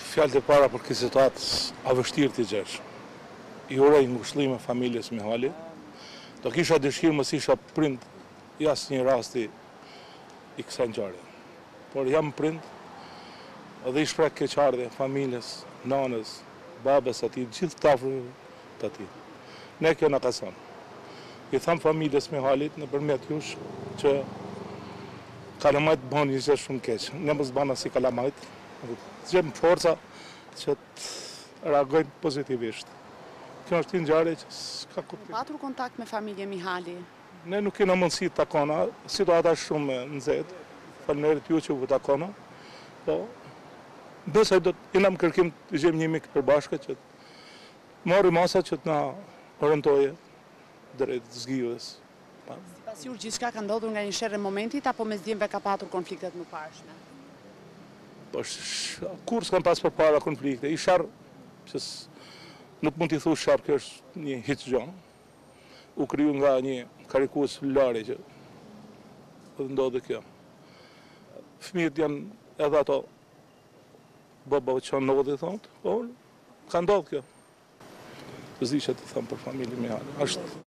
Fjalët e para për këtë situatë a vështirë t'i gjesh. I uroj ngushëllime familjes Mihali. Do kisha dëshirë mos isha prind i asnjë rasti i kësaj ngjarje. Por jam prind dhe i shpreh keqardhje familjes, nanës, babës atij, gjithë të afërmve të atij. Ne kjo na ka thënë. I tham familjes Mihalit nëpërmjet jush që kalamajt bën një gjë shumë keq. Ne mos bëna si kalamajt. Gjem forca që të reagojnë pozitivisht. Kjo është një ngjarje që s'ka kuptim. Patur kontakt me familje Mihali? Ne nuk kena mundësi të takona, situata është shumë e nxehtë. Faleminderit ju që u takona. Po, besoj do të jena në kërkim të gjejmë një mik përbashkët që të marrim masa që të na orientojë drejt zgjues. Sipas jush gjithçka ka ndodhur nga një sherrë momentit apo mes djemve ka patur konfliktet më parshme? Po kur s'kam pas përpara konflikte, i sharr që nuk mund t'i thush sharr, kjo është një hiç gjë. U kriju nga një karikues lari që ndodhi kjo. Fëmijët janë edhe ato baba që ndodhi thonë, po ka ndodhur kjo. Zdi që të them për familjen Mihali.